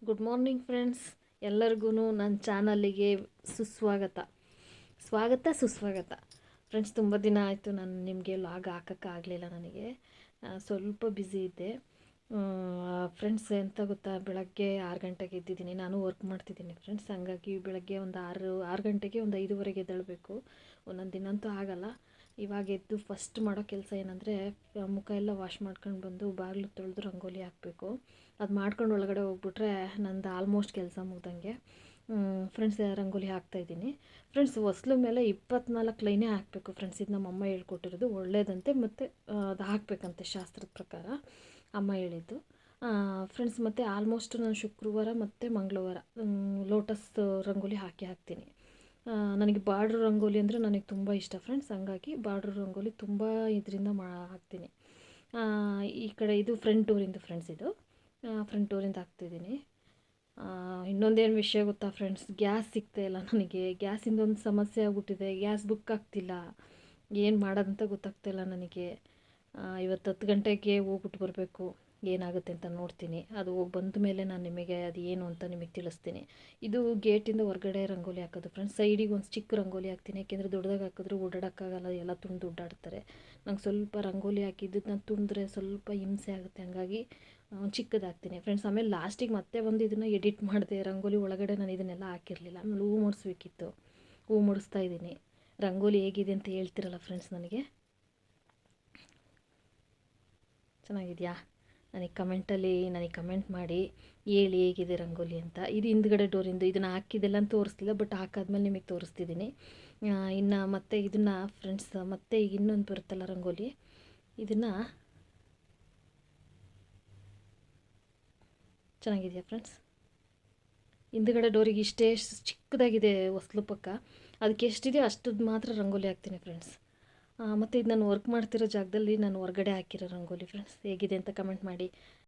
Good morning friends. ಎಲ್ಲರಿಗೂ ನನ್ನ ಚಾನಲ್ಲಿಗೆ ಸುಸ್ವಾಗತ. ಸುಸ್ವಾಗತ ಫ್ರೆಂಡ್ಸ್. ತುಂಬ ದಿನ ಆಯಿತು ನಾನು ನಿಮಗೆ ಲಾಗ್ ಹಾಕೋಕ್ಕಾಗಲಿಲ್ಲ. ನನಗೆ ಸ್ವಲ್ಪ ಬ್ಯುಸಿ ಇದ್ದೆ ಫ್ರೆಂಡ್ಸ್. ಎಂತ ಗೊತ್ತಾ, ಬೆಳಗ್ಗೆ 6 ಗಂಟೆಗೆ ಎದ್ದಿದ್ದೀನಿ. ನಾನು ವರ್ಕ್ ಮಾಡ್ತಿದ್ದೀನಿ ಫ್ರೆಂಡ್ಸ್. ಹಂಗಾಗಿ ಬೆಳಗ್ಗೆ ಒಂದು ಆರು ಗಂಟೆಗೆ ಒಂದು 5:15 ಎದ್ದೇಳಬೇಕು. ಒಂದೊಂದು ದಿನ ಅಂತೂ ಆಗಲ್ಲ. ಇವಾಗ ಎದ್ದು ಫಸ್ಟ್ ಮಾಡೋ ಕೆಲಸ ಏನಂದರೆ, ಮುಖ ಎಲ್ಲ ವಾಶ್ ಮಾಡ್ಕೊಂಡು ಬಂದು ಬಾಗಿಲು ತೊಳೆದು ರಂಗೋಲಿ ಹಾಕಬೇಕು. ಅದು ಮಾಡ್ಕೊಂಡು ಒಳಗಡೆ ಹೋಗ್ಬಿಟ್ರೆ ನಂದು ಆಲ್ಮೋಸ್ಟ್ ಕೆಲಸ ಮುಗ್ದಂಗೆ ಫ್ರೆಂಡ್ಸ್. ರಂಗೋಲಿ ಹಾಕ್ತಾಯಿದ್ದೀನಿ ಫ್ರೆಂಡ್ಸ್. ಹೊಸ್ಲು ಮೇಲೆ 24 ಲೈನೇ ಹಾಕಬೇಕು ಫ್ರೆಂಡ್ಸ್. ಇದು ನಮ್ಮಮ್ಮ ಹೇಳ್ಕೊಟ್ಟಿರೋದು, ಒಳ್ಳೇದಂತೆ. ಮತ್ತು ಅದು ಹಾಕಬೇಕಂತೆ ಶಾಸ್ತ್ರದ ಪ್ರಕಾರ, ಅಮ್ಮ ಹೇಳಿದ್ದು ಫ್ರೆಂಡ್ಸ್. ಮತ್ತು ಆಲ್ಮೋಸ್ಟ್ ನಾನು ಶುಕ್ರವಾರ ಮತ್ತು ಮಂಗಳವಾರ ಲೋಟಸ್ ರಂಗೋಲಿ ಹಾಕ್ತೀನಿ. ನನಗೆ ಬಾರ್ಡ್ರ್ ರಂಗೋಲಿ ಅಂದರೆ ನನಗೆ ತುಂಬ ಇಷ್ಟ ಫ್ರೆಂಡ್ಸ್. ಹಂಗಾಗಿ ಬಾರ್ಡ್ರ್ ರಂಗೋಲಿ ತುಂಬ ಇದರಿಂದ ಹಾಕ್ತೀನಿ. ಈ ಕಡೆ ಇದು ಫ್ರಂಟ್ ಡೋರಿಂದ ಫ್ರೆಂಡ್ಸ್. ಇದು ಫ್ರಂಟ್ ಡೋರಿಂದ ಹಾಕ್ತಿದ್ದೀನಿ. ಇನ್ನೊಂದೇನು ವಿಷಯ ಗೊತ್ತಾ ಫ್ರೆಂಡ್ಸ್, ಗ್ಯಾಸ್ ಸಿಗ್ತಾಯಿಲ್ಲ ನನಗೆ. ಗ್ಯಾಸಿಂದ ಒಂದು ಸಮಸ್ಯೆ ಆಗ್ಬಿಟ್ಟಿದೆ. ಗ್ಯಾಸ್ ಬುಕ್ ಆಗ್ತಿಲ್ಲ. ಏನು ಮಾಡೋದಂತ ಗೊತ್ತಾಗ್ತಾಯಿಲ್ಲ ನನಗೆ. ಇವತ್ತು 10 ಗಂಟೆಗೆ ಹೋಗ್ಬಿಟ್ಟು ಬರಬೇಕು. ಏನಾಗುತ್ತೆ ಅಂತ ನೋಡ್ತೀನಿ. ಅದು ಹೋಗಿ ಬಂದ ಮೇಲೆ ನಾನು ನಿಮಗೆ ಅದು ಏನು ಅಂತ ನಿಮಗೆ ತಿಳಿಸ್ತೀನಿ. ಇದು ಗೇಟಿಂದ ಹೊರಗಡೆ ರಂಗೋಲಿ ಹಾಕೋದು ಫ್ರೆಂಡ್ಸ್. ಸೈಡಿಗೆ ಒಂದು ಚಿಕ್ಕ ರಂಗೋಲಿ ಹಾಕ್ತೀನಿ. ಯಾಕೆಂದರೆ ದೊಡ್ಡದಾಗಿ ಹಾಕಿದ್ರೆ ಓಡಾಡೋಕ್ಕಾಗಲ್ಲ, ಎಲ್ಲ ತುಂಡು ಓಡಾಡ್ತಾರೆ. ನಂಗೆ ಸ್ವಲ್ಪ ರಂಗೋಲಿ ಹಾಕಿದ್ದು ನಾನು ತುಂಡ್ರೆ ಸ್ವಲ್ಪ ಹಿಂಸೆ ಆಗುತ್ತೆ. ಹಂಗಾಗಿ ಚಿಕ್ಕದು ಹಾಕ್ತೀನಿ ಫ್ರೆಂಡ್ಸ್. ಆಮೇಲೆ ಲಾಸ್ಟಿಗೆ ಮತ್ತೆ ಒಂದು ಇದನ್ನು ಎಡಿಟ್ ಮಾಡಿದೆ. ರಂಗೋಲಿ ಒಳಗಡೆ ನಾನು ಇದನ್ನೆಲ್ಲ ಹಾಕಿರಲಿಲ್ಲ. ಆಮೇಲೆ ಹೂ ಮೂಡಿಸ್ಬೇಕಿತ್ತು, ಹೂ ಮೂಡಿಸ್ತಾ ಇದ್ದೀನಿ. ರಂಗೋಲಿ ಹೇಗಿದೆ ಅಂತ ಹೇಳ್ತಿರಲ್ಲ ಫ್ರೆಂಡ್ಸ್ ನನಗೆ. ಚೆನ್ನಾಗಿದೆಯಾ? ನನಗೆ ಕಮೆಂಟ್ ಮಾಡಿ ಹೇಳಿ ಹೇಗಿದೆ ರಂಗೋಲಿ ಅಂತ. ಇದು ಹಿಂದ್ಗಡೆ ಡೋರಿಂದ ಇದನ್ನು ಹಾಕಿದ್ದೆಲ್ಲ ತೋರಿಸ್ತಿಲ್ಲ, ಬಟ್ ಹಾಕಾದ್ಮೇಲೆ ನಿಮಗೆ ತೋರಿಸ್ತಿದ್ದೀನಿ. ಇನ್ನು ಮತ್ತೆ ಇದನ್ನು ಫ್ರೆಂಡ್ಸ್, ಮತ್ತೆ ಈಗ ಇನ್ನೊಂದು ಬರುತ್ತಲ್ಲ ರಂಗೋಲಿ, ಇದನ್ನು ಚೆನ್ನಾಗಿದೆಯಾ ಫ್ರೆಂಡ್ಸ್? ಹಿಂದ್ಗಡೆ ಡೋರಿಗೆ ಇಷ್ಟೇ ಚಿಕ್ಕದಾಗಿದೆ ಹೊಸ್ಲು ಪಕ್ಕ. ಅದಕ್ಕೆ ಎಷ್ಟಿದೆ ಅಷ್ಟದ್ದು ಮಾತ್ರ ರಂಗೋಲಿ ಹಾಕ್ತೀನಿ ಫ್ರೆಂಡ್ಸ್. ಮತ್ತು ಇದು ನಾನು ವರ್ಕ್ ಮಾಡ್ತಿರೋ ಜಾಗದಲ್ಲಿ ನಾನು ಹೊರಗಡೆ ಹಾಕಿರೋ ರಂಗೋಲಿ ಫ್ರೆಂಡ್ಸ್. ಹೇಗಿದೆ ಅಂತ ಕಮೆಂಟ್ ಮಾಡಿ.